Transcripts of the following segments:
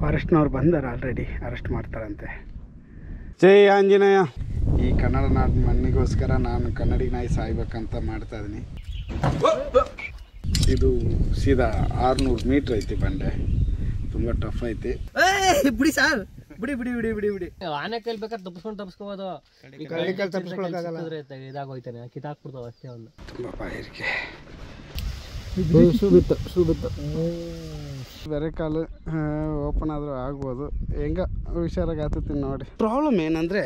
ಫಾರೆಸ್ಟ್ನವ್ರು ಬಂದಾರ, already arrest ಮಾಡ್ತಾರಂತೆ. ಜೈ ಆಂಜನೇಯ. ಈ ಕನ್ನಡ ನಾಡು ಮಣ್ಣಿಗೋಸ್ಕರ ನಾನು ಕನ್ನಡಿಗ ನಾಯಿ ಸಾಯ್ಬೇಕಂತ ಮಾಡ್ತಾ ಇದ್ದೀನಿ. ಇದು ಸೀದಾ 600 ಮೀಟ್ರ್ ಐತಿ ಬಂಡೆ, ತುಂಬ ಟಫ್ ಐತಿ. ಬಿಡಿ ಸರ್, ಬಿಡಿ ಬಿಡಿ ಬಿಡಿ ಬಿಡಿ ಬಿಡಿ. ಆನೆ ಕೈಲಿ ಬೇಕಾದ್ರೆ ತಪ್ಪಿಸ್ಬೋದು, ಇದಾಗೋಯ್ತಾನೆ, ಕಿತ್ತಾಕ್ಬಿಡ್ತಾವ ಅಷ್ಟೇ. ಒಂದು ತುಂಬ ಬಾಯಿರಿಕೆ. ಬೇರೆ ಕಾಲು ಓಪನ್ ಆದರೂ ಆಗ್ಬೋದು, ಹೆಂಗ ಹುಷಾರಾಗಿ ಹತ್ತೀನಿ ನೋಡಿ. ಪ್ರಾಬ್ಲಮ್ ಏನಂದರೆ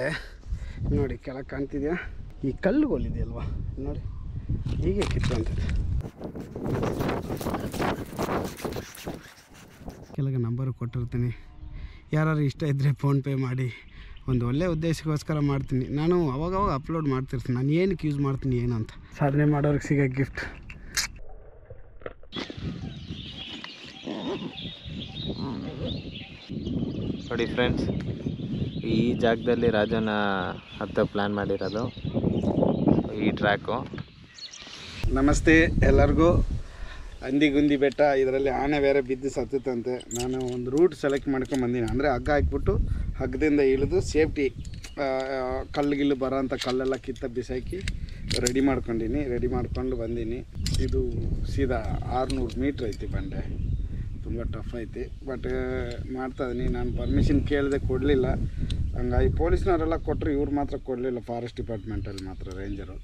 ನೋಡಿ, ಕೆಳಗೆ ಕಾಣ್ತಿದ್ಯಾ ಈ ಕಲ್ಲುಗಳಿದೆಯಲ್ವಾ, ನೋಡಿ ಹೀಗೆ ಕಿತ್ತಂತದೆ. ಕೆಳಗೆ ನಂಬರ್ ಕೊಟ್ಟಿರ್ತೀನಿ, ಯಾರು ಇಷ್ಟ ಇದ್ದರೆ ಫೋನ್ಪೇ ಮಾಡಿ. ಒಂದು ಒಳ್ಳೆಯ ಉದ್ದೇಶಕ್ಕೋಸ್ಕರ ಮಾಡ್ತೀನಿ ನಾನು, ಅವಾಗವಾಗ ಅಪ್ಲೋಡ್ ಮಾಡ್ತಿರ್ತೀನಿ ನಾನು ಏನಕ್ಕೆ ಯೂಸ್ ಮಾಡ್ತೀನಿ ಏನು ಅಂತ. ಸಾಧನೆ ಮಾಡೋರಿಗೆ ಸಿಗೋ ಗಿಫ್ಟ್. ನೋಡಿ ಫ್ರೆಂಡ್ಸ್, ಈ ಜಾಗದಲ್ಲಿ ರಾಜನ ಹತ್ತ ಪ್ಲ್ಯಾನ್ ಮಾಡಿರೋದು ಈ ಟ್ರ್ಯಾಕು. ನಮಸ್ತೆ ಎಲ್ಲರಿಗೂ. ಹಂದಿಗುಂದಿ ಬೆಟ್ಟ, ಇದರಲ್ಲಿ ಆನೆ ಬೇರೆ ಬಿದ್ದು ಸತ್ತಂತೆ. ನಾನು ಒಂದು ರೂಟ್ ಸೆಲೆಕ್ಟ್ ಮಾಡ್ಕೊಂಡು ಬಂದೀನಿ, ಅಂದರೆ ಹಗ್ಗ ಹಾಕ್ಬಿಟ್ಟು ಹಗ್ಗದಿಂದ ಇಳಿದು ಸೇಫ್ಟಿ ಕಲ್ಲಿಗಿಲ್ಲು ಬರೋ ಅಂಥ ಕಲ್ಲೆಲ್ಲ ಕಿತ್ತ ಬಿಸಾಕಿ ರೆಡಿ ಮಾಡ್ಕೊಂಡು ಬಂದೀನಿ. ಇದು ಸೀದಾ 600 ಮೀಟ್ರ್ ಐತಿ ಬಂಡೆ, ತುಂಬ ಟಫ್ ಐತಿ. ಬಟ್ ಮಾಡ್ತಾಯಿದ್ದೀನಿ. ನಾನು ಪರ್ಮಿಷನ್ ಕೇಳಿದೆ, ಕೊಡಲಿಲ್ಲ. ಹಂಗಾಗಿ ಪೊಲೀಸ್ನವರೆಲ್ಲ ಕೊಟ್ಟರು, ಇವ್ರು ಮಾತ್ರ ಕೊಡಲಿಲ್ಲ, ಫಾರೆಸ್ಟ್ ಡಿಪಾರ್ಟ್ಮೆಂಟಲ್ಲಿ ಮಾತ್ರ ರೇಂಜರು.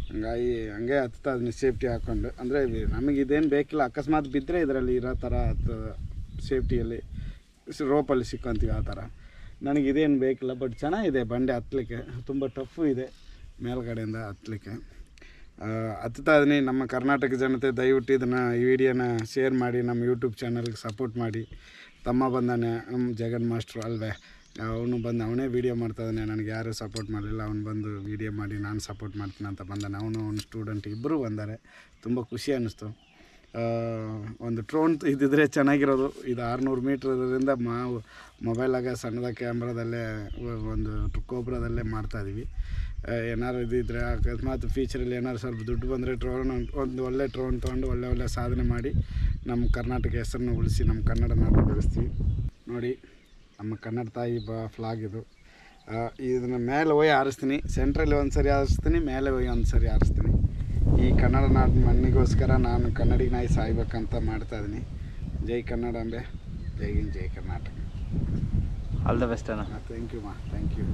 ಹಂಗಾಗಿ ಹಂಗೆ ಹತ್ತಾ ಅದನ್ನ ಸೇಫ್ಟಿ ಹಾಕ್ಕೊಂಡು, ಅಂದರೆ ನಮಗಿದೇನು ಬೇಕಿಲ್ಲ, ಅಕಸ್ಮಾತ್ ಬಿದ್ದರೆ ಇದರಲ್ಲಿ ಇರೋ ಥರ ಸೇಫ್ಟಿಯಲ್ಲಿ ರೋಪಲ್ಲಿ ಸಿಕ್ಕಂತೀವಿ ಆ ಥರ. ನನಗಿದೇನು ಬೇಕಿಲ್ಲ. ಬಟ್ ಚೆನ್ನಾಗಿದೆ ಬಂಡೆ ಹತ್ತಲಿಕ್ಕೆ, ತುಂಬ ಟಫು ಇದೆ ಮೇಲ್ಗಡೆಯಿಂದ ಹತ್ತಲಿಕ್ಕೆ. ಹತ್ತಾ ಇದೀನಿ. ನಮ್ಮ ಕರ್ನಾಟಕ ಜನತೆ ದಯವಿಟ್ಟು ಇದನ್ನು, ಈ ವಿಡಿಯೋನ ಶೇರ್ ಮಾಡಿ, ನಮ್ಮ ಯೂಟ್ಯೂಬ್ ಚಾನಲ್ಗೆ ಸಪೋರ್ಟ್ ಮಾಡಿ. ತಮ್ಮ ಬಂದಾನೆ ನಮ್ಮ ಜಗನ್ ಮಾಸ್ಟ್ರು ಅಲ್ವೇ, ಅವನು ಬಂದು ಅವನೇ ವೀಡಿಯೋ ಮಾಡ್ತಾಯಿದ್ದಾನೆ. ನನಗೆ ಯಾರೂ ಸಪೋರ್ಟ್ ಮಾಡಲಿಲ್ಲ, ಅವ್ನು ಬಂದು ವೀಡಿಯೋ ಮಾಡಿ ನಾನು ಸಪೋರ್ಟ್ ಮಾಡ್ತೀನಿ ಅಂತ ಬಂದಾನೆ. ಅವನು ಸ್ಟೂಡೆಂಟ್ ಇಬ್ಬರು ಬಂದ್ದಾರೆ. ತುಂಬ ಖುಷಿ ಅನ್ನಿಸ್ತು. ಒಂದು ಟ್ರೋನ್ ಇದ್ದಿದ್ರೆ ಚೆನ್ನಾಗಿರೋದು. ಇದು 600 ಮೀಟ್ರ್ ಇರೋದ್ರಿಂದ ಮೊಬೈಲಾಗ ಸಣ್ಣದ ಕ್ಯಾಮ್ರಾದಲ್ಲೇ ಒಂದು ಕೋಬ್ರದಲ್ಲೇ ಮಾಡ್ತಾಯಿದ್ದೀವಿ. ಏನಾದ್ರು ಇದ್ದಿದ್ರೆ ಅಕಸ್ಮಾತ್ ಫ್ಯೂಚರಲ್ಲಿ ಏನಾದ್ರು ಸ್ವಲ್ಪ ದುಡ್ಡು ಬಂದರೆ ಒಂದು ಒಳ್ಳೆ ಟ್ರೋನ್ ತೊಗೊಂಡು ಒಳ್ಳೆ ಸಾಧನೆ ಮಾಡಿ ನಮ್ಮ ಕರ್ನಾಟಕ ಹೆಸರನ್ನು ಉಳಿಸಿ ನಮ್ಮ ಕನ್ನಡ ನಾಡು ಬೆಳೆಸ್ತೀವಿ. ನೋಡಿ, ನಮ್ಮ ಕನ್ನಡ ತಾಯಿ ಫ್ಲಾಗ್ ಇದು. ಇದನ್ನು ಮೇಲೆ ಹೋಗಿ ಹಾರಿಸ್ತೀನಿ, ಸೆಂಟ್ರಲ್ಲಿ ಒಂದು ಸರಿ ಹಾರಿಸ್ತೀನಿ, ಮೇಲೆ ಹೋಗಿ ಒಂದು ಸರಿ ಹಾರಿಸ್ತೀನಿ. ಈ ಕನ್ನಡ ನಾಡು ಮಣ್ಣಿಗೋಸ್ಕರ ನಾನು ಕನ್ನಡಿಗ ನಾಯಿ ಸಾಯ್ಬೇಕಂತ ಮಾಡ್ತಾಯಿದ್ದೀನಿ. ಜೈ ಕನ್ನಡಾಂಬೆ, ಜೈ ಹಿಂದ್, ಜೈ ಕರ್ನಾಟಕ. ಆಲ್ ದ ಬೆಸ್ಟ್ ಅಣ್ಣ. ಥ್ಯಾಂಕ್ ಯು ಮಾ, ಥ್ಯಾಂಕ್ ಯು.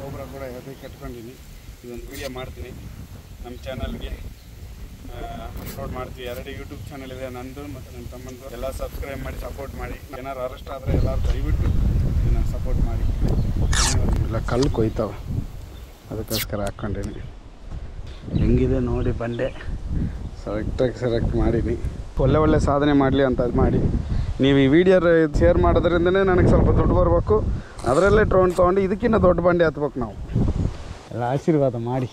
ಒಬ್ಬರ ಕೂಡ ಎದೆ ಕಟ್ಕೊಂಡಿನಿ. ಇದೊಂದು ವಿಡಿಯೋ ಮಾಡ್ತೀನಿ, ನಮ್ಮ ಚಾನಲ್ಗೆ ಅಪ್ಲೋಡ್ ಮಾಡ್ತೀವಿ. 2 ಯೂಟ್ಯೂಬ್ ಚಾನಲ್ ಇದೆ, ನಂದು ಮತ್ತು ನನ್ನ ತಮ್ಮಂದು. ಎಲ್ಲ ಸಬ್ಸ್ಕ್ರೈಬ್ ಮಾಡಿ ಸಪೋರ್ಟ್ ಮಾಡಿ. ಏನಾದ್ರು ಅರೆಸ್ಟ್ ಆದರೆ ಎಲ್ಲರೂ ದಯವಿಟ್ಟು ಇದನ್ನು ಸಪೋರ್ಟ್ ಮಾಡಿ. ಇಲ್ಲ ಕಲ್ಲು ಕೊಯ್ತಾವೆ, ಅದಕ್ಕೋಸ್ಕರ ಹಾಕ್ಕೊಂಡೀನಿ. ಹೆಂಗಿದೆ ನೋಡಿ ಬಂಡೆ, ಸೆಲೆಕ್ಟ್ ಮಾಡೀನಿ. ಒಳ್ಳೆ ಸಾಧನೆ ಮಾಡಲಿ ಅಂತ ಅದು ಮಾಡಿ. ನೀವು ಈ ವಿಡಿಯೋ ಶೇರ್ ಮಾಡೋದ್ರಿಂದನೇ ನನಗೆ ಸ್ವಲ್ಪ ದುಡ್ಡು ಬರಬೇಕು. ಅದರಲ್ಲೇ ಟ್ರೋನ್ ತೊಗೊಂಡು ಇದಕ್ಕಿಂತ ದೊಡ್ಡ ಬಂಡೆ ಹತ್ಬೇಕು ನಾವು. ಎಲ್ಲ ಆಶೀರ್ವಾದ ಮಾಡಿ.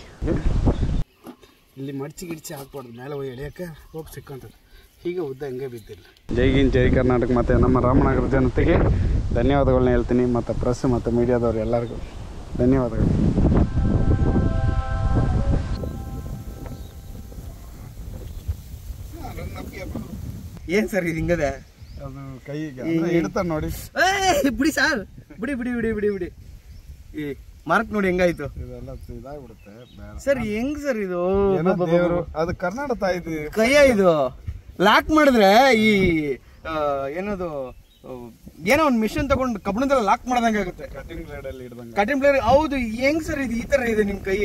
ಇಲ್ಲಿ ಮಡ್ಚಿ ಹಾಕ್ಬಾರ್ದು, ಮೇಲೆ ಹೋಗಿ ಎಳೆಯೋಕ್ಕೆ ಹೋಗಿ ಸಿಕ್ಕಂಥದ್ದು. ಹೀಗೆ ಉದ್ದ ಹಂಗೆ ಬಿದ್ದಿಲ್ಲ. ಜೈ ಹಿಂದ್, ಜೈ ಕರ್ನಾಟಕ. ಮತ್ತು ನಮ್ಮ ರಾಮನಗರ ಜನತೆಗೆ ಧನ್ಯವಾದಗಳನ್ನ ಹೇಳ್ತೀನಿ, ಮತ್ತು ಪ್ರೆಸ್ ಮತ್ತು ಮೀಡಿಯಾದವ್ರು ಎಲ್ಲರಿಗೂ ಧನ್ಯವಾದಗಳು. ಏನ್ ಸರ್ ಇದು ಹಿಂಗದೆ? ಅದು ಕೈಗೆ ಇಡ್ತಾನೆ ನೋಡಿ. ಬಿಡಿ ಸರ್, ಬಿಡಿ ಬಿಡಿ ಬಿಡಿ ಬಿಡಿ ಬಿಡಿ. ಈ ಮಾರ್ಕ್ ನೋಡಿ ಹೆಂಗಾಯ್ತು, ಇದೆಲ್ಲ ಇದಾಗ್ಬಿಡುತ್ತೆ ಸರ್. ಹೆಂಗ್ ಸರ್ ಇದು? ಅದು ಕರ್ನಾಟಕ ತಾಯಿದು ಕೈಯ ಇದು ಲಾಕ್ ಮಾಡಿದ್ರೆ ಈ ಏನದು ಏನೋ ಒಂದು ಮಿಷನ್ ತಗೊಂಡು ಕಬ್ಬಣದಲ್ಲ ಲಾಕ್ ಮಾಡ್ದಂಗೆ ಆಗುತ್ತೆ. ಕಟಿಂಗ್ ಬ್ಲೇಡ್ ಅಲ್ಲಿ ಹಿಡ್ದಂಗೆ. ಕಟಿಂಗ್ ಬ್ಲೇಡ್, ಹೌದು. ಹೆಂಗ್ ಸರ್ ಇದು ಈ ತರ ಇದೆ ನಿಮ್ ಕೈ?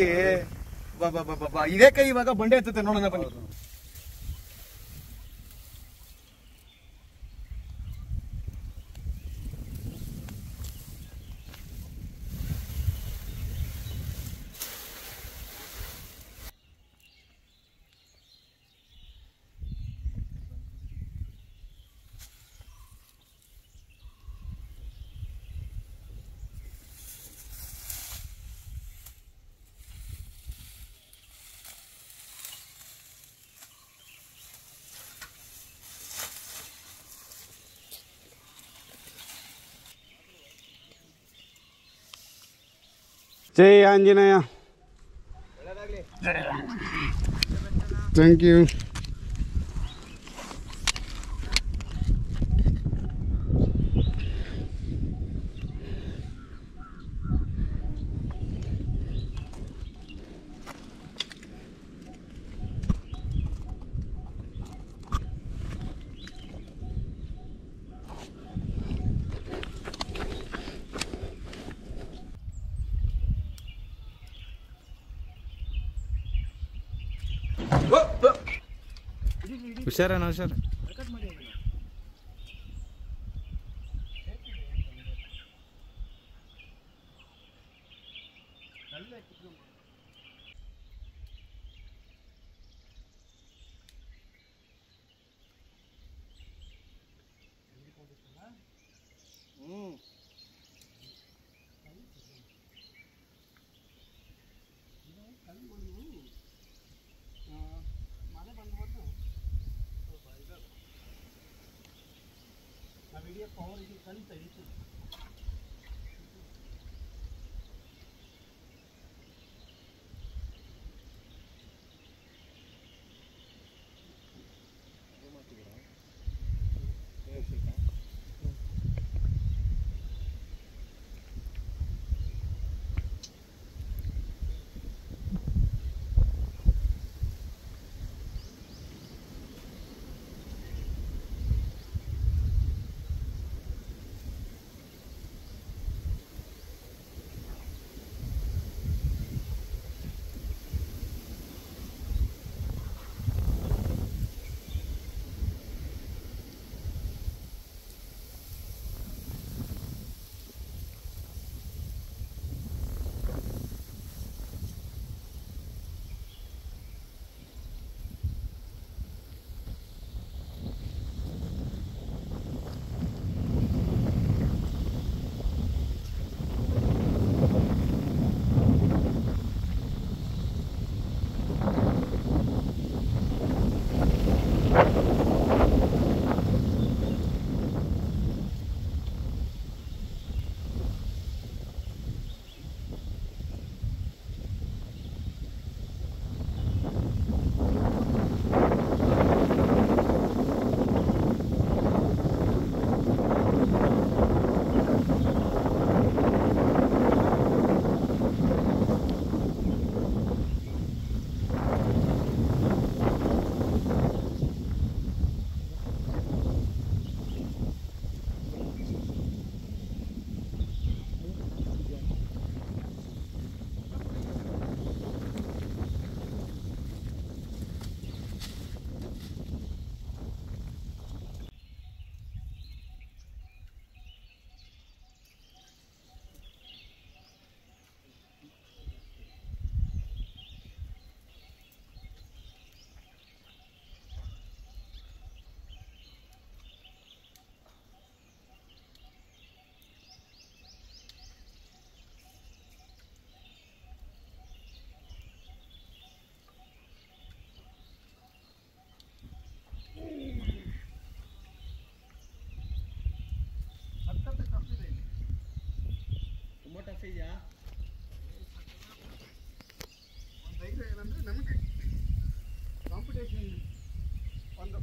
ಇದೇ ಕೈ ಇವಾಗ ಬಂಡೆ ಹತ್ತುತ್ತೆ ನೋಡೋಣ ಬನ್ನಿ. ಜೈ ಆಂಜನೇಯ. Thank you. ಹುಷಾರೇನ ಹುಷಾರು.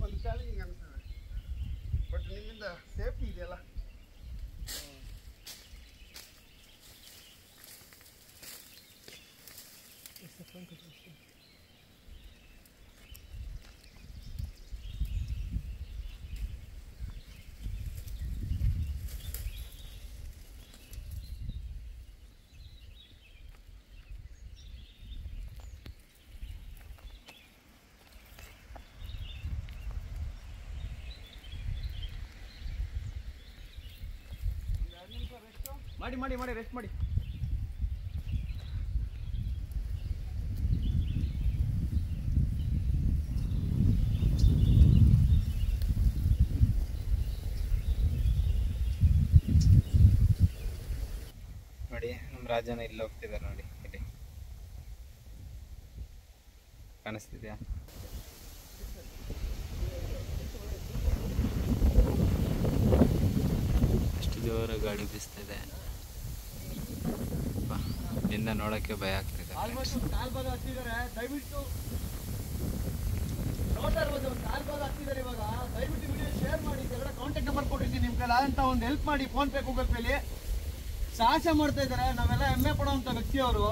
ಒಂದು ಚಾಲೆಂಜಿಂಗ್ ಅನಿಸ್ತದೆ. ಬಟ್ ನಿಮ್ಮಿಂದ ಸೇಫ್ಟಿ ಇದೆಯಲ್ಲ. ಮಾಡಿ ಮಾಡಿ ಮಾಡಿ ರೆಸ್ಟ್ ಮಾಡಿ. ನೋಡಿ ನಮ್ಮ ರಾಜನ ಇಲ್ಲಿ ಹೋಗ್ತಿದ್ದಾರೆ ನೋಡಿ, ಇಲ್ಲಿ ಕಾಣಿಸ್ತಿದ್ಯಾ? ಅಷ್ಟು ಜೋರ ಗಾಳಿ ಬೀಸ್ತಿದೆ. ಇಲ್ಲಿಂದ ನೋಡೋಕ್ಕೆ ಭಯ ಆಗ್ತಿದೆ. ಆಲ್ಮೋಸ್ಟ್ ಒಂದು ಕಾಲ್ ಭಾಗ ಹತ್ತಿದ್ದಾರೆ. ದಯವಿಟ್ಟು ನೋಡ್ತಾ ಇರ್ಬೋದು, ಒಂದು ಕಾಲ್ ಭಾಗ ಹತ್ತಿದ್ದಾರೆ ಇವಾಗ. ದಯವಿಟ್ಟು ವಿಡಿಯೋ ಶೇರ್ ಮಾಡಿ. ಕೆಳಗಡೆ ಕಾಂಟ್ಯಾಕ್ಟ್ ನಂಬರ್ ಕೊಟ್ಟಿದ್ದೀನಿ, ನಿಮ್ಮ ಕೈಲಿ ಆದಂಥ ಒಂದು ಹೆಲ್ಪ್ ಮಾಡಿ. ಫೋನ್ ಪೇ ಗೂಗಲ್ ಪೇಲಿ ಸಾಹಸ ಮಾಡ್ತಾ ಇದ್ದಾರೆ. ನಾವೆಲ್ಲ ಹೆಮ್ಮೆ ಪಡೋವಂಥ ವ್ಯಕ್ತಿಯವರು.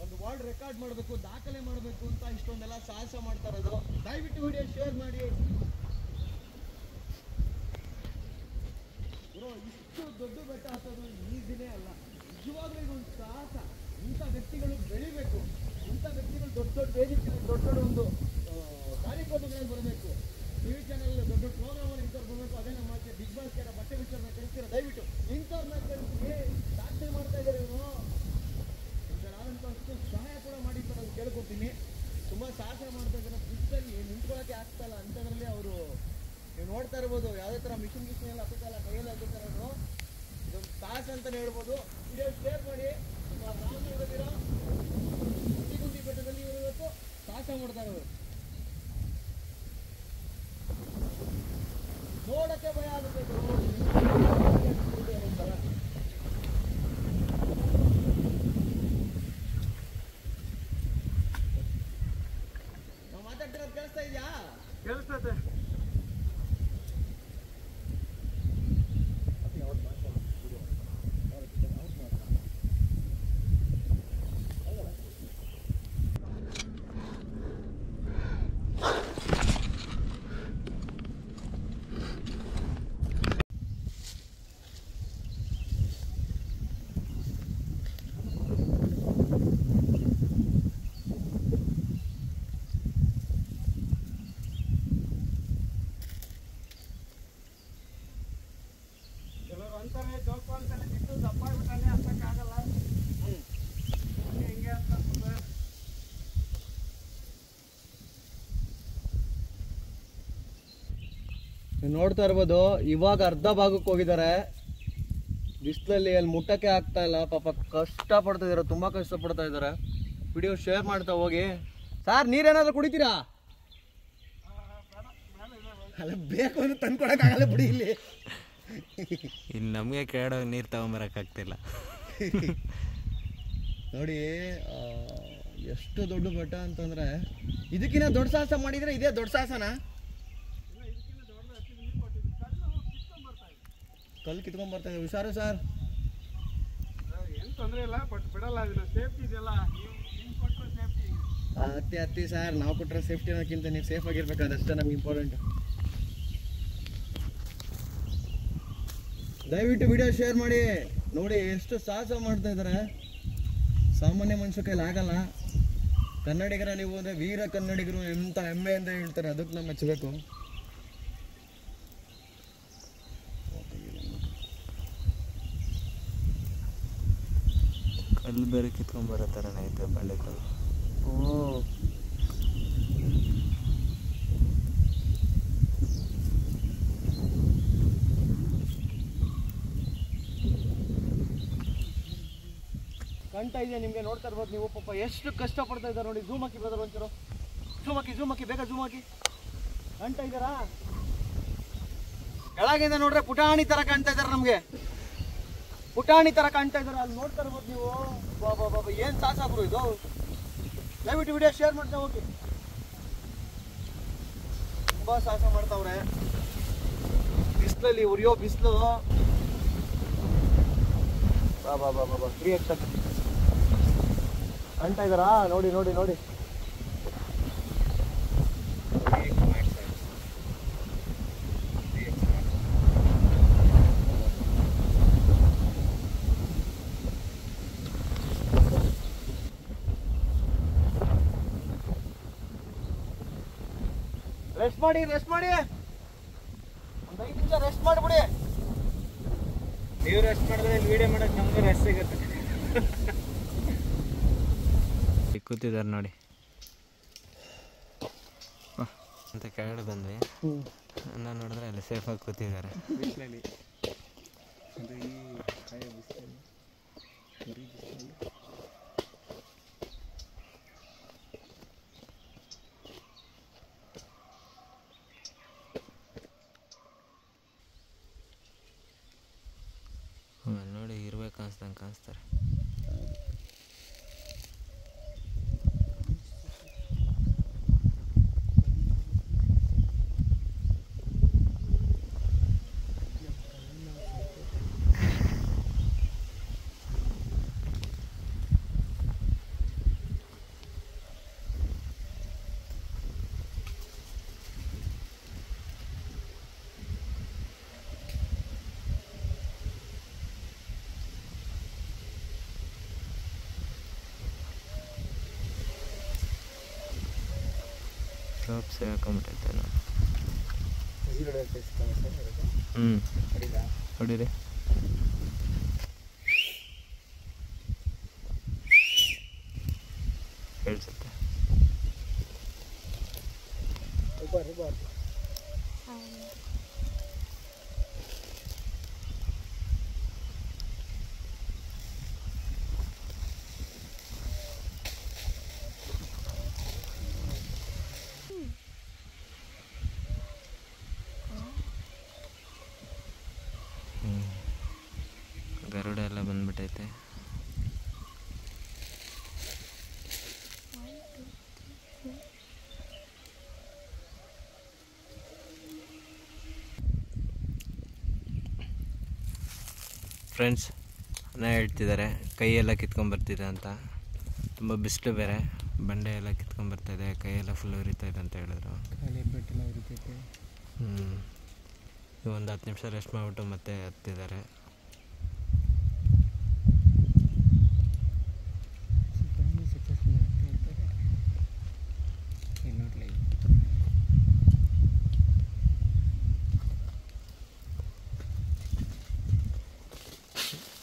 ಒಂದು ವರ್ಲ್ಡ್ ರೆಕಾರ್ಡ್ ಮಾಡಬೇಕು, ದಾಖಲೆ ಮಾಡಬೇಕು ಅಂತ ಇಷ್ಟೊಂದೆಲ್ಲ ಸಾಹಸ ಮಾಡ್ತಾ ಇರೋದು. ದಯವಿಟ್ಟು ವಿಡಿಯೋ ಶೇರ್ ಮಾಡಿ. ಇಷ್ಟು ದೊಡ್ಡ ಬೆಟ್ಟ ಹತ್ತೋದು ಈಸಿನೇ ಅಲ್ಲ, ನಿಜವಾಗ್ಲೂ ಇದೊಂದು ಸಾಹಸ. ಇಂಥ ವ್ಯಕ್ತಿಗಳು ಬೆಳಿಬೇಕು, ಇಂಥ ವ್ಯಕ್ತಿಗಳು ದೊಡ್ಡ ದೊಡ್ಡ ವೇದಿಕೆ, ದೊಡ್ಡ ದೊಡ್ಡ ಒಂದು ಕಾರ್ಯಕ್ರಮಗಳಲ್ಲಿ ಬರಬೇಕು. ಟಿವಿ ಚಾನಲ್ ದೊಡ್ಡ ದೊಡ್ಡ ಪ್ರೋಗ್ರಾಮಲ್ಲಿ ಇಂಥವ್ರು ಬರಬೇಕು. ಅದೇ ನಮ್ಮ ಬಿಗ್ ಬಾಸ್ ಬಟ್ಟೆ ವಿಚಾರನ ಕಳಿಸ್ತೀರ. ದಯವಿಟ್ಟು ಇಂಥವ್ರನ್ನ ಕಳಿಸಿ. ಸಾಧನೆ ಮಾಡ್ತಾ ಇದ್ದಾರೆ ಇವನು. ಇದರಾದಂಥಷ್ಟು ಸಹಾಯ ಕೂಡ ಮಾಡಿ ಅಂತ ನಾನು ಕೇಳ್ಕೊತೀನಿ. ತುಂಬ ಸಾಹಸ ಮಾಡ್ತಾ ಇದ್ದಾರೆ. ಬಿಸಿಲಲ್ಲಿ ನಿಂತ್ಕೊಳ್ಳೋಕ್ಕೆ ಆಗ್ತಾ ಇಲ್ಲ ಅಂಥದ್ರಲ್ಲಿ ಅವರು. ನೀವು ನೋಡ್ತಾ ಇರ್ಬೋದು, ಯಾವುದೇ ಥರ ಮಿಷಿನ್ ಎಲ್ಲ ಹತ್ತಲ್ಲ, ಕೈಯಲ್ಲಿ ಹತ್ತುತ್ತಾ ಇರೋದು. ಇದೊಂದು ಸಾಹಸ ಅಂತಲೇ ಹೇಳ್ಬೋದು. ವಿಡಿಯೋ ಶೇರ್ ಮಾಡಿ. ರಾಮನಗರದಿರೋ ಗುಂಡಿ ಬೆಟ್ಟದಲ್ಲಿ ಇವರು ಇವತ್ತು ಸಾಹಸ ಮಾಡ್ತಾ ಇರೋದು. ನೋಡಕ್ಕೆ ಭಯ ಆಗುತ್ತೆ. ನಾವು ಮಾತಾಡ್ತಿರೋದು ಕೇಳಿಸ್ತಾ ಇದೆಯಾ? ಕೇಳಿಸ್ತದೆ. ಅಂತಾನೆ ಜೋಕು ಅಂತಾನೆ ಬಿಟ್ಟು ದಪ್ಪ ಆಗ್ಬಿಟ್ಟಾನೆ ಅಂತಕ್ಕಾಗಲ್ಲ. ಹಿಂಗೆ ಅಂತ ನೋಡ್ತಾ ಇರ್ಬೋದು. ಇವಾಗ ಅರ್ಧ ಭಾಗಕ್ಕೆ ಹೋಗಿದ್ದಾರೆ. ಬಿಸಿಲಲ್ಲಿ ಅಲ್ಲಿ ಮುಟ್ಟಕ್ಕೆ ಆಗ್ತಾ ಇಲ್ಲ. ಪಾಪ ಕಷ್ಟ ಪಡ್ತಾ ಇದಾರೆ, ತುಂಬಾ ಕಷ್ಟ ಪಡ್ತಾ ಇದ್ದಾರೆ. ವಿಡಿಯೋ ಶೇರ್ ಮಾಡ್ತಾ ಹೋಗಿ. ಸರ್, ನೀರೇನಾದ್ರೂ ಕುಡಿತೀರಾ? ಅಲ್ಲ, ಬೇಕು ಅಂತ ತಂದ್ಕೊಡಕ್ಕಾಗಲ್ಲ ಬಿಡಿ. ಇಲ್ಲಿ ನಮಗೆ ಕೇಳೋ ನೀರು ತಗೊಂಬರಕ್ಕಾಗ್ತಿಲ್ಲ. ನೋಡಿ ಎಷ್ಟು ದೊಡ್ಡ ಬೆಟ್ಟ ಅಂತಂದ್ರೆ, ಇದಕ್ಕಿಂತ ದೊಡ್ಡ ಸಾಹಸ ಮಾಡಿದ್ರೆ ಇದೇ ದೊಡ್ಡ ಸಾಹಸನ? ಕಲ್ಲು ಕಿತ್ಕೊಂಡ್ ಬರ್ತಾ ಇದೆ. ಹುಷಾರು ಸರ್. ಏನು ತೊಂದರೆ ಇಲ್ಲ, ಬಟ್ ಬಿಡಲ್ಲ. ಸೇಫ್ಟಿ ಇದೆಯಲ್ಲ, ಹತ್ತಿ ಸರ್. ನಾವು ಕೊಟ್ಟರೆ ಸೇಫ್ಟಿ ಅನ್ನೋಕ್ಕಿಂತ ನೀವು ಸೇಫ್ ಆಗಿರ್ಬೇಕಾದ್ರೆ ಅಷ್ಟೇ ನಮ್ಗೆ ಇಂಪಾರ್ಟೆಂಟ್. ದಯವಿಟ್ಟು ವಿಡಿಯೋ ಶೇರ್ ಮಾಡಿ. ನೋಡಿ ಎಷ್ಟು ಸಾಹಸ ಮಾಡ್ತಾ ಇದ್ದಾರೆ. ಸಾಮಾನ್ಯ ಮನುಷ್ಯ ಕೈಲಿ ಆಗಲ್ಲ. ಕನ್ನಡಿಗರ ನೀವು ಅಂದರೆ ವೀರ ಕನ್ನಡಿಗರು ಎಂಥ ಹೆಮ್ಮೆಯಿಂದ ಹೇಳ್ತಾರೆ. ಅದಕ್ಕೆ ನಾವು ಮೆಚ್ಚಬೇಕು. ಕಲ್ಲು ಬೇರೆ ಕಿತ್ಕೊಂಡ್ಬರೋ ಥರನೇ ಐತೆ, ಬಂಡೆಕಲ್ಲು. ಕಾಣ್ತಾ ಇದೆಯಾ ನಿಮಗೆ? ನೋಡ್ತಾ ಇರ್ಬೋದು ನೀವು. ಪಾಪ ಎಷ್ಟು ಕಷ್ಟ ಪಡ್ತಾ ಇದ್ದಾರೆ ನೋಡಿ. ಝೂಮ್ ಹಾಕಿ ಬ್ರದರ್ ಒಂಚೂರು. ಝೂಮ್ ಹಾಕಿ ಬೇಗ ಝೂಮ್ ಹಾಕಿ. ಕಾಣ್ತಾ ಇದ್ದಾರಾ? ಕೆಳಗಿಂದ ನೋಡ್ರೆ ಪುಟಾಣಿ ತರ ಕಾಣ್ತಾ ಇದ್ದಾರೆ. ನಮಗೆ ಪುಟಾಣಿ ತರ ಕಾಣ್ತಾ ಇದ್ದಾರೆ. ಅಲ್ಲಿ ನೋಡ್ತಾ ಇರ್ಬೋದು ನೀವು. ಬಾಬಾ ಏನ್ ಸಾಹಸ ಬ್ರೋ ಇದು. ದಯವಿಟ್ಟು ವಿಡಿಯೋ ಶೇರ್ ಮಾಡ್ತಾ ಹೋಗಿ. ತುಂಬಾ ಸಾಹಸ ಮಾಡ್ತಾವ್ರೆ. ಬಿಸಿಲಲ್ಲಿ ಉರಿಯೋ ಬಿಸಿಲು. ಬಾಬಾ 3x ಕಾಣ್ತಾ ಇದ್ದಾರಾ? ನೋಡಿ ನೋಡಿ ನೋಡಿ. ರೆಸ್ಟ್ ಮಾಡಿ ಒಂದು 5 ನಿಮಿಷ ರೆಸ್ಟ್ ಮಾಡಿಬಿಡಿ. ನೀವು ರೆಸ್ಟ್ ಮಾಡಿದ್ರೆ ಇಲ್ಲಿ ವಿಡಿಯೋ ಮಾಡೋಕೆ ನಮಗೂ ರೆಸ್ಟ್ ಸಿಗುತ್ತೆ. ಕೂತಿದ್ದಾರೆ ನೋಡಿ ಅಂತ ಕೆಳಗಡೆ ಬಂದ್ವಿ. ನಾನು ನೋಡಿದ್ರೆ ಅಲ್ಲಿ ಸೇಫಾಗಿ ಕೂತಿದ್ದಾರೆ. ಬಿಸಿಲಲ್ಲಿ ಅದು ಈ ಕಾಯ ಬಿಸಿಲಲ್ಲಿ ಬರೀ ಬಿಸಿಲಲ್ಲಿ ಚೆನ್ನಾಗಿ ಕಾಣಿಸ್ತಾರೆ. ಡ್ರಾಪ್ ಸೇರ್ಕೊಂಬಿಟ್ಟೈತೆ ನಾನು. ಹೊಡೀರಿ. ಕೇಳಿಸುತ್ತೆ. ಗರುಡ ಎಲ್ಲ ಬಂದ್ಬಿಟ್ಟೈತೆ. ಫ್ರೆಂಡ್ಸ್ ಅನ್ನ ಹೇಳ್ತಿದ್ದಾರೆ ಕೈಯೆಲ್ಲ ಕಿತ್ಕೊಂಡ್ಬರ್ತಿದೆ ಅಂತ. ತುಂಬ ಬಿಸಿಲು ಬೇರೆ, ಬಂಡೆ ಎಲ್ಲ ಕಿತ್ಕೊಂಡ್ಬರ್ತಾಯಿದೆ, ಕೈಯೆಲ್ಲ ಫುಲ್ ಉರಿತಾಯಿದೆ ಅಂತ ಹೇಳಿದ್ರು. ಒಂದು 10 ನಿಮಿಷ ರೆಸ್ಟ್ ಮಾಡಿಬಿಟ್ಟು ಮತ್ತೆ ಹತ್ತಿದ್ದಾರೆ.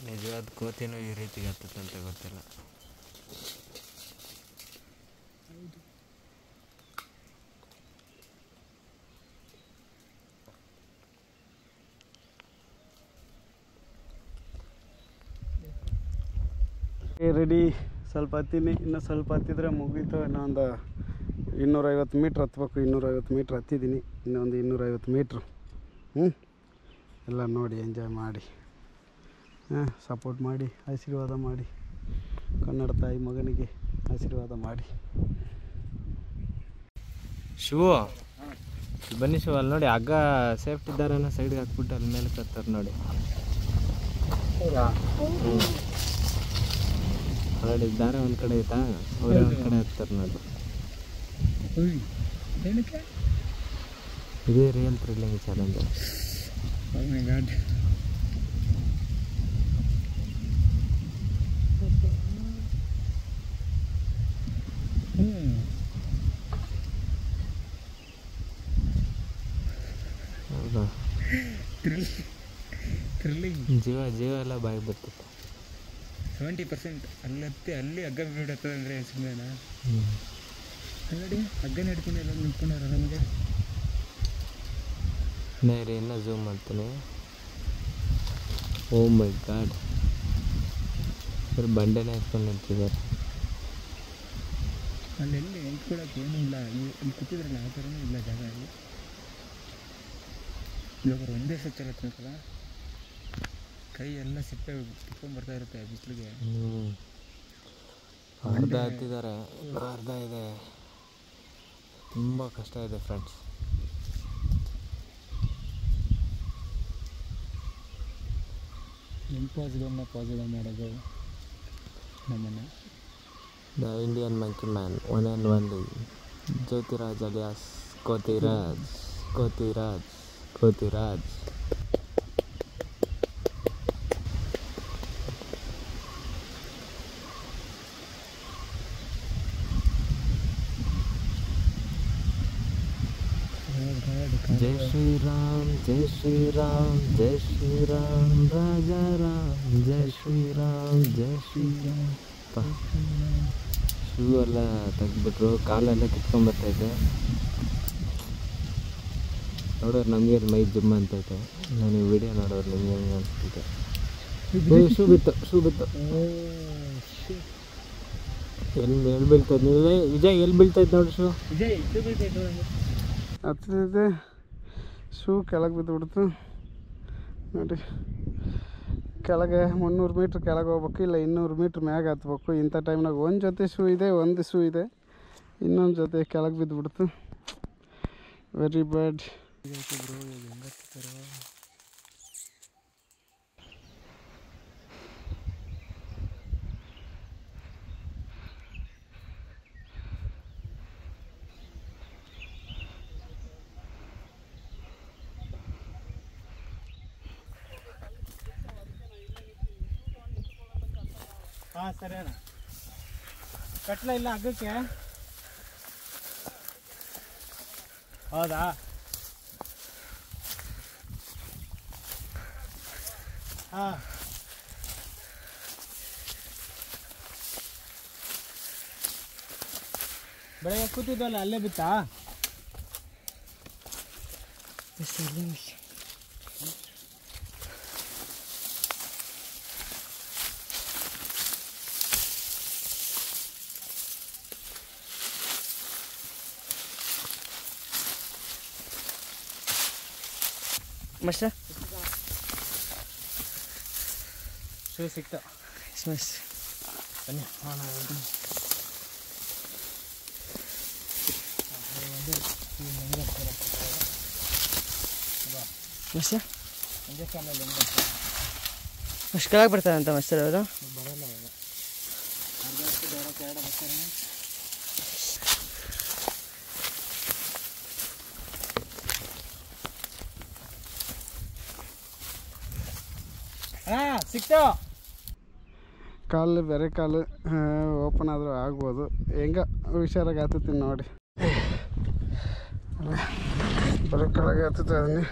ನಿಜವಾದ ಕೋತಿನೂ ಈ ರೀತಿಗೆ ಹತ್ತುತ್ತೆ ಅಂತ ಗೊತ್ತಿಲ್ಲ. ರೆಡಿ. ಸ್ವಲ್ಪ ಹತ್ತೀನಿ, ಇನ್ನೂ ಸ್ವಲ್ಪ ಹತ್ತಿದ್ರೆ ಮುಗೀತು. ಇನ್ನೊಂದು 250 ಮೀಟ್ರ್ ಹತ್ಬೇಕು. 250 ಮೀಟ್ರ್ ಹತ್ತಿದ್ದೀನಿ, ಇನ್ನೊಂದು 250 ಮೀಟ್ರು. ಎಲ್ಲ ನೋಡಿ ಎಂಜಾಯ್ ಮಾಡಿ, ಸಪೋರ್ಟ್ ಮಾಡಿ, ಆಶೀರ್ವಾದ ಮಾಡಿ, ಕನ್ನಡ ತಾಯಿ ಮಗನಿಗೆ ಆಶೀರ್ವಾದ ಮಾಡಿ. ಶಿವು ಬನ್ನಿ ಶಿವು, ಅಲ್ಲಿ ನೋಡಿ ಹಗ್ಗ ಸೇಫ್ಟಿ ದಾರನ ಸೈಡ್ಗೆ ಹಾಕ್ಬಿಟ್ಟು ಅಲ್ಲಿ ಮೇಲೆ ಕತ್ತಾರೆ ನೋಡಿ. ನೋಡಿ ದಾರ ಒಂದು ಕಡೆ ಐತಾ, ಅವರೇ ಒಂದು ಕಡೆ ಹತ್ತಾರೆ ನೋಡಿ. ಇದೇ ರಿಯಲ್ ಥ್ರಿಲ್ಲಿಂಗ್ ಚಾಲೆಂಜ್. ಹೌದಾ, ಜೀವ ಜೀವ ಎಲ್ಲ ಬಾಯಿ ಬರ್ತಿತ್ತು. 70% ಅಲ್ಲಿ ಹತ್ತಿ ಅಲ್ಲಿ ಹಗ್ಗ ಬಿಡತ್ತದ ಅಂದರೆ ಸುಮ್ಮನೆ ನೋಡಿ ಹಗ್ಗನ ಹಿಡ್ಕೊಂಡು ಎಲ್ಲ ನಿಂತ್ಕೊಂಡವ್ರ ನಮಗೆ. ನೇರಿ ಇನ್ನೂ ಝೂಮ್ ಮಾಡ್ತೀನಿ. ಓ ಮೈ ಗಾಡ್, ಬಂಡೆನೇ ಹಾಕ್ಕೊಂಡು ನಿಂತಿದ್ದಾರೆ. ಅಲ್ಲೆಲ್ಲಿ ನಿಂತ್ಕೊಳ್ಳೋಕೆ ಏನೂ ಇಲ್ಲ. ಇಲ್ಲಿ ಕೂತಿದ್ರಲ್ಲ ಆ ಥರನೂ ಇಲ್ಲ ಜಾಗ. ಅಲ್ಲಿ ಇವಾಗ ಒಂದೇ ಸಚ್ಚಲ ತಿನ್ಕಲ್ಲ, ಕೈ ಎಲ್ಲ ಸಿಪ್ಪೆ ಕಿತ್ಕೊಂಡ್ಬರ್ತಾ ಇರುತ್ತೆ ಬಿಸಿಲಿಗೆ. ಅರ್ಧ ಹತ್ತಿದ್ದಾರೆ, ಇನ್ನೂ ಅರ್ಧ ಇದೆ. ತುಂಬ ಕಷ್ಟ ಇದೆ ಫ್ರೆಂಡ್ಸ್. ಇಂಪಾಸಿಬಲ್ನ ಪಾಸಿಬಲ್ ಮಾಡೋದು ನಮ್ಮನ್ನು. The Indian monkey man, one and only Jyothiraj alias Kothiraj. Kothiraj Kothiraj. ಜೈ ಶ್ರೀರಾಮ್ ಜೈ ಶ್ರೀರಾಮ್ ಜೈ ಶ್ರೀರಾಮ್ ರಾಜಾ ರಾಮ್ ಜೈ ಶ್ರೀರಾಮ್ ಜೈ ಶ್ರೀರಾಮ್. ಶೂ ಎಲ್ಲ ತೆಗೆದ್ಬಿಟ್ರು, ಕಾಲೆಲ್ಲ ಕಿತ್ಕೊಂಡ್ಬರ್ತೈತೆ. ನೋಡೋರು ನಮಗೆ ಮೈ ಜುಮ್ ಅಂತೈತೆ. ನಾನು ಈ ವಿಡಿಯೋ ನೋಡೋರು ನಿಮ್ಗೆ ಹೆಂಗೆ ಅನಿಸ್ತೈತೆ. ಶೂ ಬಿತ್ತು, ಶೂ ಬಿತ್ತು. ಎಲ್ಲಿ ಬೀಳ್ತೈತೆ ನೀವು ವಿಜಯ್, ಎಲ್ಲಿ ಬೀಳ್ತೈತೆ ನೋಡಿ ಶೂ. ಹತ್ತಿದೆ, ಶೂ ಕೆಳಗೆ ಬಿದ್ದು ಬಿಡ್ತು ನೋಡಿ. ಕೆಳಗೆ 300 ಮೀಟ್ರ್ ಕೆಳಗೆ ಹೋಗ್ಬೇಕು, ಇಲ್ಲ 200 ಮೀಟ್ರ್ ಮ್ಯಾಗ ಹತ್ಬೇಕು. ಇಂಥ ಟೈಮ್ನಾಗ ಒಂದು ಜೊತೆ ಶೂ ಇದೆ, ಒಂದು ಶೂ ಇದೆ, ಇನ್ನೊಂದು ಜೊತೆ ಕೆಳಗೆ ಬಿದ್ದುಬಿಡ್ತು. Very bad. ಹಾಂ ಸರಿ ಅಣ್ಣ. ಕಟ್ಲ ಇಲ್ಲ ಹಗ್ಗಕ್ಕೆ? ಹೌದಾ? ಹಾಂ ಬೆಳಗ್ಗೆ ಕೂತಿದ್ದಲ್ಲ ಅಲ್ಲೇ ಬಿತ್ತಾ? ಮಸ್ತ ಶೂ ಸಿಕ್ತು. ಮಸ್ತ್ ಬನ್ನಿ ಹಾಂ ಮಸ್ತ ಇಂಜೆಕ್ಷನಲ್ಲಿ ಅಷ್ಟು ಕೆಳಗೆ ಬರ್ತಾರಂತ ಮಸ್ತರ ಅವರು? ಬರೋಲ್ಲ ಅವಾಗ ಅರ್ಧಷ್ಟು ಬೇರೆ ಕೆರಡ ಬರ್ತಾರೆ. ಹಾಂ ಸಿಕ್ತು. ಕಾಲು ಬೇರೆ ಕಾಲು ಓಪನ್ ಆದರೂ ಆಗ್ಬೋದು. ಹೆಂಗ ಹುಷಾರಾಗಿ ಹತ್ತುತ್ತೀನಿ ನೋಡಿ. ಬರೀ ಕೆಳಗೆ ಹತ್ತುತ್ತಾ ಇದೀನಿ.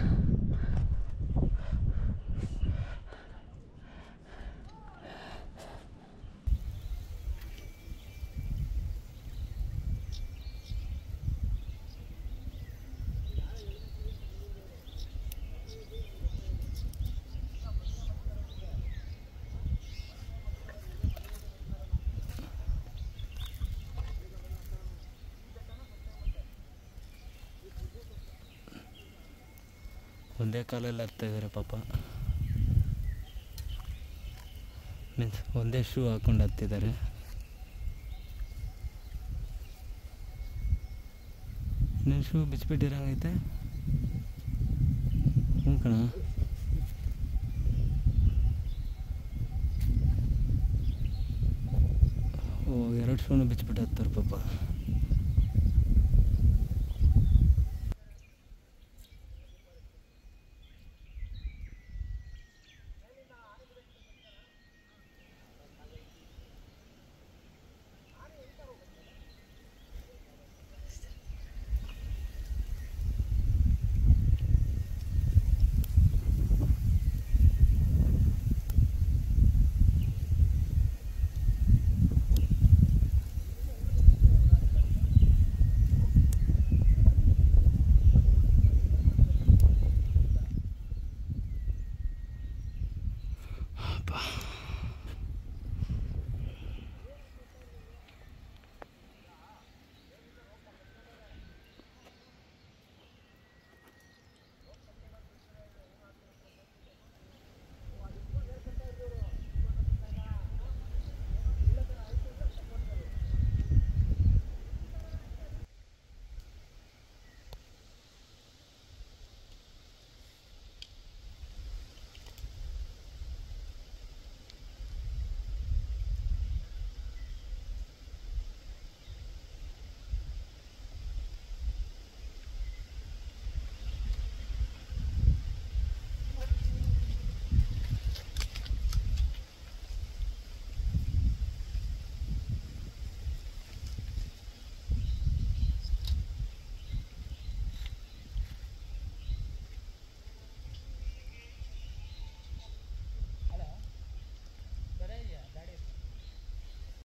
ಒಂದೇ ಕಾಲಲ್ಲಿ ಹತ್ತಾಯಿದ್ದಾರೆ ಪಾಪ. ಮೀನ್ಸ್ ಒಂದೇ ಶೂ ಹಾಕೊಂಡು ಹತ್ತಿದ್ದಾರೆ. ನೀನು ಶೂ ಬಿಚ್ಚಿಬಿಟ್ಟಿರಂಗೈತೆ. ಹ್ಞೂ ಕಣ. ಓ 2 ಶೂನು ಬಿಚ್ಚಿಬಿಟ್ಟು ಹತ್ತಾರೆ ಪಾಪ.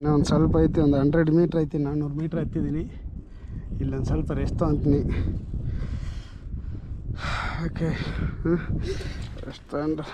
ಇನ್ನೂ ಒಂದು ಸ್ವಲ್ಪ ಐತಿ, ಒಂದು 100 ಮೀಟ್ರ್ ಐತಿ. 400 ಮೀಟ್ರ್ ಹತ್ತಿದ್ದೀನಿ. ಇಲ್ಲೊಂದು ಸ್ವಲ್ಪ ರೆಸ್ಟ್ ತೊಗೊಂತೀನಿ. ಓಕೆ, ರೆಸ್ಟ್ ತಗೊಂಡು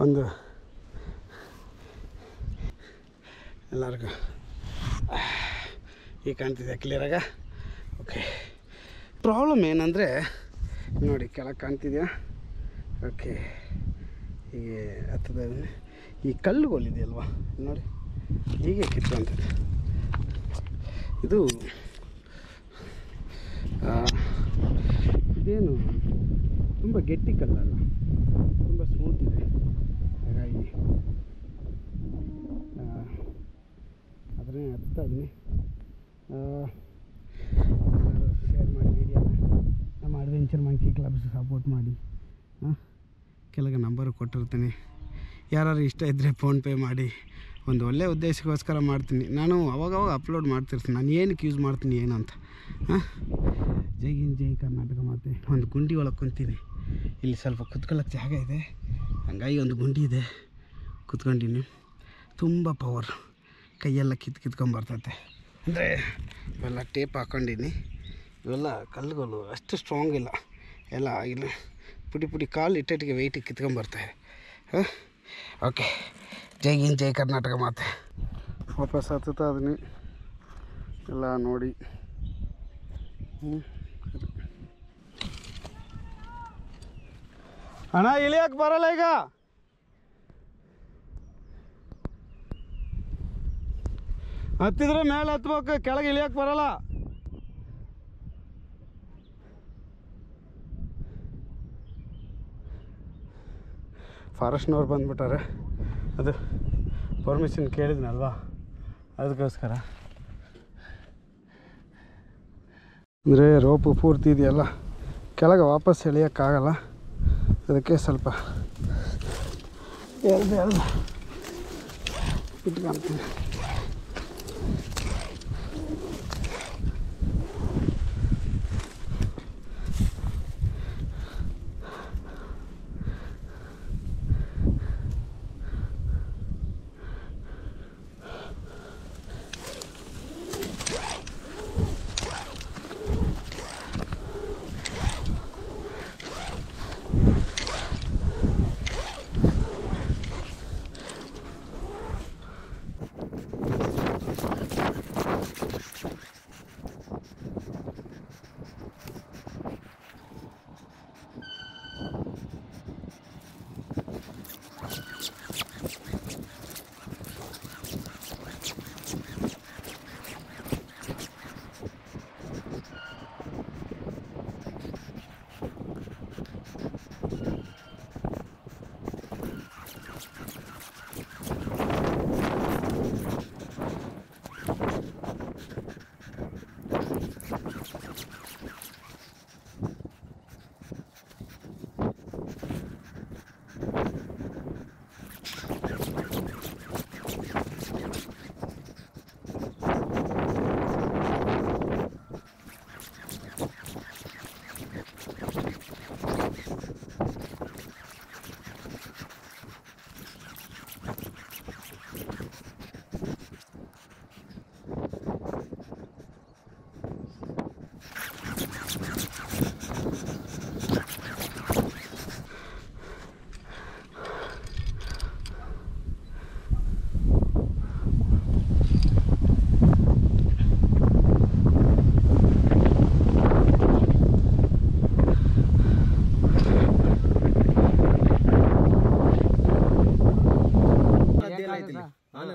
ಒಂದು ಎಲ್ಲರಿಗೂ ಈಗ ಕಾಣ್ತಿದೆ ಕ್ಲಿಯರಾಗ. ಓಕೆ, ಪ್ರಾಬ್ಲಮ್ ಏನಂದರೆ ನೋಡಿ ಕೆಳಗೆ ಕಾಣ್ತಿದೆಯಾ? ಓಕೆ, ಹೀಗೆ ಹತ್ತದ ಈ ಕಲ್ಲುಗಳಿದೆಯಲ್ವ ನೋಡಿ, ಹೀಗೆ ಕಿತ್ಕೊಂತದೆ. ಇದು ಇದೇನು ತುಂಬ ಗಟ್ಟಿ ಕಲ್ಲಲ್ಲ, ತುಂಬ ಸ್ಮೂತ್ ಇದೆ. ಹಾಗಾಗಿ ಅದನ್ನೇ ಹತ್ತಾ ಇದ್ದೀನಿ. ಶೇರ್ ಮಾಡಿ ವಿಡಿಯೋನ, ನಮ್ಮ ಅಡ್ವೆಂಚರ್ ಮಂಕಿ ಕ್ಲಬ್ಸ್ ಸಪೋರ್ಟ್ ಮಾಡಿ. ಕೆಳಗೆ ನಂಬರು ಕೊಟ್ಟಿರ್ತೀನಿ, ಯಾರು ಇಷ್ಟ ಇದ್ದರೆ ಫೋನ್ಪೇ ಮಾಡಿ. ಒಂದು ಒಳ್ಳೆಯ ಉದ್ದೇಶಕ್ಕೋಸ್ಕರ ಮಾಡ್ತೀನಿ ನಾನು, ಅವಾಗವಾಗ ಅಪ್ಲೋಡ್ ಮಾಡ್ತಿರ್ತೀನಿ ನಾನು ಏನಕ್ಕೆ ಯೂಸ್ ಮಾಡ್ತೀನಿ ಏನು ಅಂತ. ಜೈ ಹಿಂದ್ ಜೈ ಕರ್ನಾಟಕ. ಮತ್ತು ಒಂದು ಗುಂಡಿ ಒಳಗೆ ಕುಂತೀನಿ, ಇಲ್ಲಿ ಸ್ವಲ್ಪ ಕುತ್ಕೊಳ್ಳೋಕ್ಕೆ ಜಾಗ ಇದೆ, ಹಂಗಾಗಿ ಒಂದು ಗುಂಡಿ ಇದೆ, ಕುತ್ಕೊಂಡಿನಿ. ತುಂಬ ಪವರ್, ಕೈಯೆಲ್ಲ ಕಿತ್ಕೊಂಬರ್ತೈತೆ. ಅಂದರೆ ಇವೆಲ್ಲ ಟೇಪ್ ಹಾಕ್ಕೊಂಡಿನಿ, ಇವೆಲ್ಲ ಕಲ್ಲುಗಳು ಅಷ್ಟು ಸ್ಟ್ರಾಂಗ್ ಇಲ್ಲ, ಎಲ್ಲ ಇಲ್ಲಿ ಪುಡಿ ಪುಡಿ ಕಾಲು ಇಟ್ಟಿಗೆ ವೆಯ್ಟಿಗೆ ಕಿತ್ಕೊಂಬರ್ತಾವೆ. ಓಕೆ, ಜೈ ಹಿಂದ್ ಜೈ ಕರ್ನಾಟಕ. ಮಾತೆ ವಾಪಸ್ ಹತ್ತುತ್ತಾ ಅದೀನಿ ಎಲ್ಲ ನೋಡಿ. ಅಣ್ಣ ಇಳಿಯಕ್ಕೆ ಬರಲ್ಲ ಈಗ, ಹತ್ತಿದ್ರೆ ಮೇಲೆ ಹತ್ಬೇಕು, ಕೆಳಗೆ ಇಳಿಯಕ್ಕೆ ಬರಲ್ಲ. ಫಾರೆಸ್ಟ್ನವ್ರು ಬಂದುಬಿಟ್ಟಾರೆ, ಅದು ಪರ್ಮಿಷನ್ ಕೇಳಿದ್ನಲ್ವಾ ಅದಕ್ಕೋಸ್ಕರ. ಅಂದರೆ ರೋಪು ಪೂರ್ತಿ ಇದೆಯಲ್ಲ, ಕೆಳಗೆ ವಾಪಸ್ ಎಳಿಯೋಕ್ಕಾಗಲ್ಲ, ಅದಕ್ಕೆ ಸ್ವಲ್ಪ ಎಳ್ದು ಇಟ್ಕೊಳ್ತೀನಿ.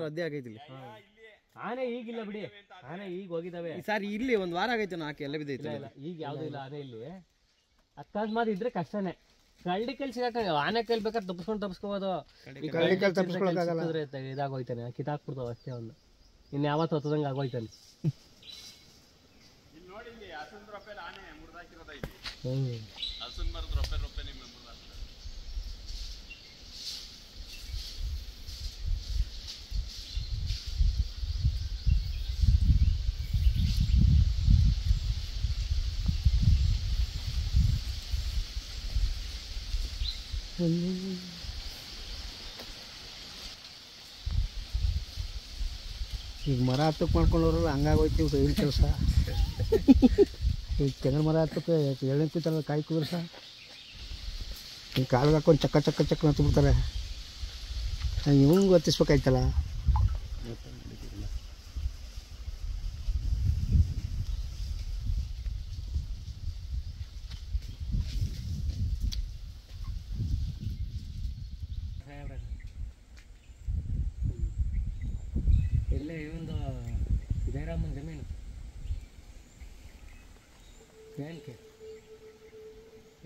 ರದ್ದೆ ಆಗೈತಿ ಆನೆ ಈಗಿಲ್ಲ ಬಿಡಿ, ಆನೆ ಈಗ ಹೋಗಿದ್ದಾವೆ ಸರ್. ಇಲ್ಲಿ ಒಂದು ವಾರ ಆಗೈತೆ ನಾಕೆ ಎಲ್ಲ ಬಿದ್ದೈತಿ. ಈಗ ಯಾವ್ದು ಇಲ್ಲ ಆನೆ ಇಲ್ಲಿ. ಅಕಸ್ಮಾತ್ ಇದ್ರೆ ಕಷ್ಟನೇ. ಕಳ್ಳಿ ಕೈಲಿ ಸಿಗಾಕ ಆನೆ ಕೈಲಿ ಬೇಕಾದ್ರೆ ತಪ್ಪಿಸ್ಕೋಬೋದು, ಇದಾಗೋಯ್ತಾನೆ, ಕಿತ್ತಾಕ್ಬಿಡ್ತಾವ ಅಷ್ಟೇ. ಒಂದು ಇನ್ನು ಯಾವತ್ತು ಹೊತ್ತದಂಗೆ ಆಗೋಯ್ತಾನೆ. ಈಗ ಮರ ಹತ್ತಕ್ಕೆ ಮಾಡ್ಕೊಂಡವ್ರಲ್ಲ ಹಂಗಾಗೋಯ್ತೀವಿ ಕೈಲಿ ಕೆಲಸ. ಈಗ ತೆಂಗಿನ ಮರ ಹತ್ತಕ್ಕೆ ಎಳ್ಳೆ ಕೂತಾರಲ್ಲ ಕಾಯಿ ಕುದುರ್ಸ, ಈಗ ಕಾಲಿಗೆ ಹಾಕೊಂಡು ಚಕ್ಕ ಚಕ್ಕ ಚಕ್ಕ ಹತ್ತು ಬಿಡ್ತಾರೆ. ಇವಂಗೆ ಗೊತ್ತಿಸ್ಬೇಕಾಯ್ತಲ್ಲ. ಇಲ್ಲೇ ಇವಂದು ಜಯರಾಮನ್ ಜಮೀನು ಏನಕ್ಕೆ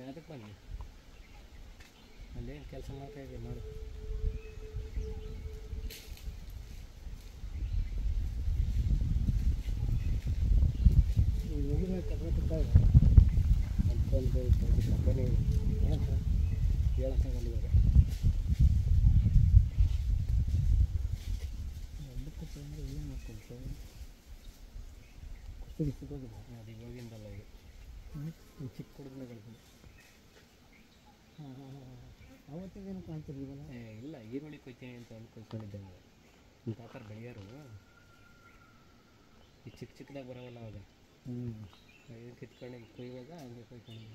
ಯಾವ್ದಕ್ಕೆ ಬನ್ನಿ ಅಲ್ಲೇನು ಕೆಲಸ ಮಾಡ್ತಾ ಇದ್ದೀವಿ ಮಾಡು. ಅಂತೊಂದು ಕಂಪನಿ ಏನು ಹೇಳಕ್ಕಾಗಲ್ಲ ಇವಾಗ. ಏನು ಮಾಡ್ಕೊಳ್ತು ಕುಸ್ತಿಗೆ ಸಿಗೋದಿಲ್ಲ ಅದು ಇವಾಗಿಂದಲ್ಲ ಇದು ಚಿಕ್ಕ ಹುಡುಗರುಗಳು. ಅವತ್ತಿಗೇನು ಕಾಣ್ತಿರ್ಲಿಲ್ಲ. ಇಲ್ಲ ಈರುಳ್ಳಿ ಕೊಯ್ತೀನಿ ಅಂತ ಅಂದ್ಕೊಂಡಿದ್ದೆ ನಾವು. ನಿಮ್ಮ ತಾತರ ಬೆಳೆಯೋರು ಈ ಚಿಕ್ಕ ಚಿಕ್ಕದಾಗಿ ಬರೋವಲ್ಲ ಅವಾಗ ಕಿತ್ಕೊಂಡು ಕೊಯ್ಯುವಾಗ ಹಂಗೆ ಕೊಯ್ಕೊಂಡು.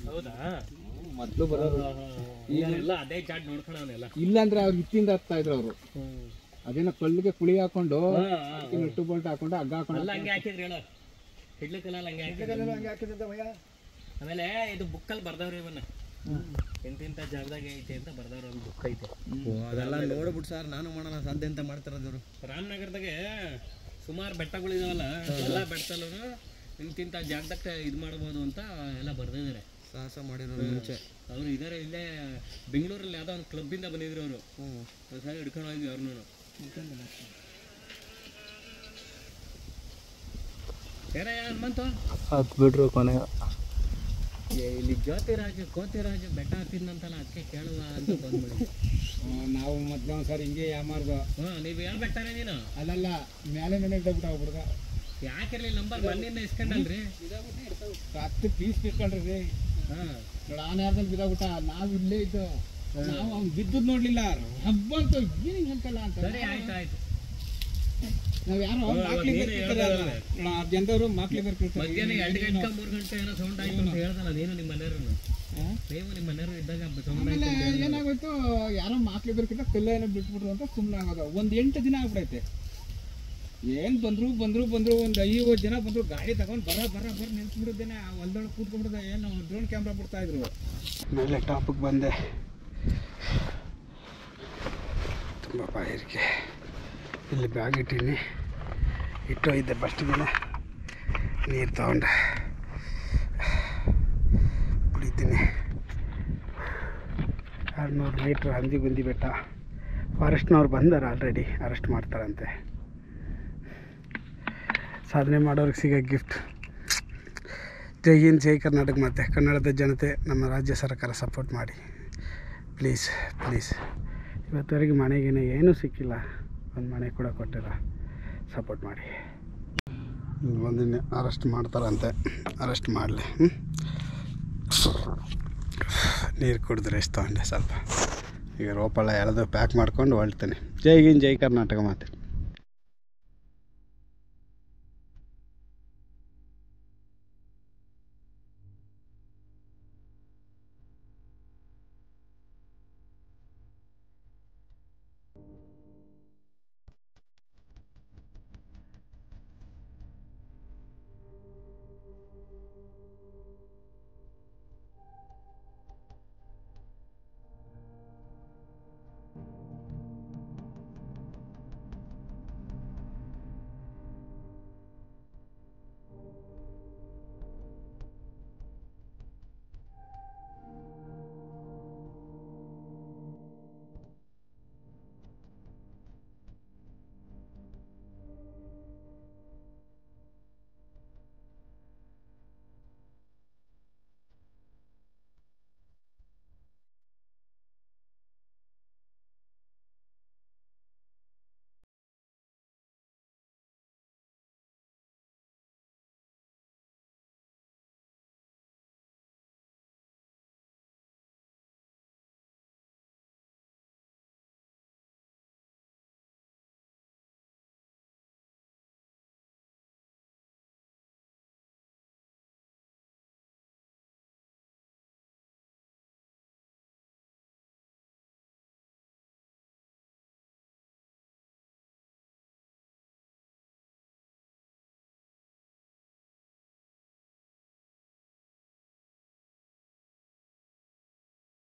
ಹೌದಾ ಮೊದಲು ಬರೋದು ಈಗೆಲ್ಲ ಅದೇ ಜಾಡ್ ನೋಡ್ಕೊಳ್ಳೋನೆಲ್ಲ. ಇಲ್ಲಾಂದ್ರೆ ಅವ್ರು ಇತ್ತಿಂದ ಹತ್ತಾ ಇದ್ರು ಅವರು. ಅದೇನೋ ಕಲ್ಲಿಗೆ ಕುಳಿ ಹಾಕೊಂಡು ನೆಟ್ಟು ಬೋಲ್ಟ್ ಹಾಕೊಂಡು ಹಗ್ಗ ಹಾಕೊಂಡು ಎಲ್ಲ ಹಂಗೆ ಹಾಕಿದ್ರಿ ಹೇಳೋ. ಹಿಡ್ಲಿಕ್ಕೆಲ್ಲ ಹಂಗೆ ಹಾಕಿದ್ದೆ. ಆಮೇಲೆ ಇದು ಬುಕ್ಕಲ್ಲಿ ಬರ್ದವ್ರಿ ಇವನ್ನ ಎಂತಿಂಥ ಜಾಗದಾಗ ಐತೆ ಅಂತ ಬರ್ದವ್ರು ಒಂದು ಬುಕ್ ಐತೆ. ಅದೆಲ್ಲ ನೋಡ್ಬಿಟ್ಟು ಸರ್ ನಾನು ಮಾಡೋಣ ಸಾಧ್ಯ ಅಂತ ಮಾಡ್ತಾರದವರು. ರಾಮನಗರದಾಗೆ ಸುಮಾರು ಬೆಟ್ಟಗಳಿದಾವಲ್ಲ, ಎಲ್ಲ ಬೆಟ್ಟದಲ್ಲೂ ಇಂತಿಂಥ ಜಾಗದಾಗ ಇದು ಮಾಡ್ಬೋದು ಅಂತ ಎಲ್ಲ ಬರ್ದಿದ್ದಾರೆ. ಸಾಹಸ ಮಾಡಿರೋರು ಮುಂಚೆ ಅವರು ಇದಾರೆ. ಇಲ್ಲೇ ಬೆಂಗಳೂರಲ್ಲಿ ಯಾವುದೋ ಒಂದು ಕ್ಲಬ್ಬಿಂದ ಬಂದಿದ್ರು ಅವರು. ಸರಿ ಹಿಡ್ಕೊಂಡು ಹೋಗಿ ಅವ್ರನ್ನೂ ಬೇರೆ ಹನುಮಂತು ಹತ್ತು ಬಿಡ್ರು ಕೊನೆ. ಇಲ್ಲಿ ಕೋತಿರಾಜು ಬೆಟ್ಟ ಹತ್ತಿದ್ನಂತಲ್ಲ, ಅದಕ್ಕೆ ಕೇಳುವ ಅಂತ ಬಂದ್ಬಿಡಿ. ನಾವು ಮೊದಲು ಒಂದ್ಸರಿ ಹಿಂಗೆ ಯಾಮಾರ್ದು. ನೀವು ಯಾವ ಬೆಟ್ಟನೇ ನೀನು? ಅಲ್ಲಲ್ಲ ಮೇಲೆ ಇಟ್ಬಿಟ್ಟ ಹುಡುಗ. ಯಾಕಿರ್ಲಿ ನಂಬರ್ ಮನೆಯಿಂದ ಇಸ್ಕೊಂಡಲ್ರಿ 10 ಪೀಸ್ ಇಟ್ಕೊಂಡ್ರಿ. ನೋಡ ಆನೆ ಯಾರ್ದಲ್ಲಿ ಬಿದ್ದಾಗ್ಬಿಟ್ಟ. ನಾವು ಇಲ್ಲೇ ಇದ್ದು ನಾವು ಅವ್ನು ಬಿದ್ದದ್ ನೋಡ್ಲಿಲ್ಲ. ಹಬ್ಬಂತು ಏನಿಂಗ್ ಅಂತಲ್ಲ ಅಂತ. ಸರಿ ಆಯ್ತು ಆಯ್ತು. ನಾವ್ ಯಾರೋ ಜನದವರು ಮಕ್ಳಿಗೆ ಬರ್ತಿರ್ತಾರೆ. ಮಧ್ಯಾಹ್ನ 2 ಗಂಟೆ 3 ಗಂಟೆ ಏನೋ ಸೌಂಡ್ ಆಯ್ತು ಅಂತ ಹೇಳ್ದಲ್ಲ ನೀನು. ನಿಮ್ಮ ಮನೆಯವರು ನೀವು ನಿಮ್ಮ ಮನೆಯವರು ಇದ್ದಾಗ ಸೌಂಡ್ ಆಮೇಲೆ ಏನಾಗೋಯ್ತು, ಯಾರೋ ಮಕ್ಳಿಗೆ ಬರ್ಕಿಂತ ಕಲ್ಲ ಏನೋ ಬಿಟ್ಬಿಟ್ರು ಅಂತ ಸುಮ್ಮನೆ ಆಗೋದು. ಒಂದು 8 ದಿನ ಆಗ್ಬಿಡೈತೆ. ಏನು ಬಂದ್ರು ಒಂದು 50 ಜನ ಬಂದರು. ಗಾಡಿ ತಗೊಂಡು ಬರ ನಿಲ್ಸ್ಬಿಟ್ಟಿದ್ದೇನೆ. ಹೊಲ್ದೊಳಗೆ ಕೂತ್ಕೊಂಡ್ಬಿಡ್ದೆ. ಏನು ಡ್ರೋನ್ ಕ್ಯಾಮ್ರಾ ಬಿಡ್ತಾ ಇದ್ರು. ಮೇಲೆ ಟಾಪಿಗೆ ಬಂದೆ. ತುಂಬ ಬಾಯಿರಿಕೆ. ಇಲ್ಲಿ ಬ್ಯಾಗ್ ಇಟ್ಟೋಗಿದ್ದೆ ಬಸ್ಟಿಗೆ. ನೀರು ತಗೊಂಡೆ ಕುಡಿತೀನಿ. 200 ಮೀಟ್ರ್ ಹಂದಿಗುಂದಿ ಬೆಟ್ಟ. ಫಾರೆಸ್ಟ್ನವ್ರು ಬಂದಾರೆ, ಆಲ್ರೆಡಿ ಅರೆಸ್ಟ್ ಮಾಡ್ತಾರಂತೆ. ಸಾಧನೆ ಮಾಡೋರಿಗೆ ಸಿಗೋ ಗಿಫ್ಟ್. ಜೈ ಹಿಂದ್, ಜೈ ಕರ್ನಾಟಕ. ಮತ್ತು ಕನ್ನಡದ ಜನತೆ, ನಮ್ಮ ರಾಜ್ಯ ಸರ್ಕಾರ ಸಪೋರ್ಟ್ ಮಾಡಿ ಪ್ಲೀಸ್. ಇವತ್ತವರೆಗೆ ಮನೆಗೇನೆ ಏನೂ ಸಿಕ್ಕಿಲ್ಲ, ಒಂದು ಮನೆ ಕೂಡ ಕೊಟ್ಟಿಲ್ಲ. ಸಪೋರ್ಟ್ ಮಾಡಿ. ಒಂದಿನ ಅರೆಸ್ಟ್ ಮಾಡ್ತಾರಂತೆ, ಅರೆಸ್ಟ್ ಮಾಡಲಿ. ನೀರು ಕುಡಿದ್ರೆ ಎಷ್ಟು ತೊಗೊಂಡೆ ಸ್ವಲ್ಪ. ಈಗ ರೋಪೆಲ್ಲ ಎಳೆದು ಪ್ಯಾಕ್ ಮಾಡ್ಕೊಂಡು ಹೊಳ್ತೇನೆ. ಜೈ ಹಿಂದ್, ಜೈ ಕರ್ನಾಟಕ ಮಾತೆ.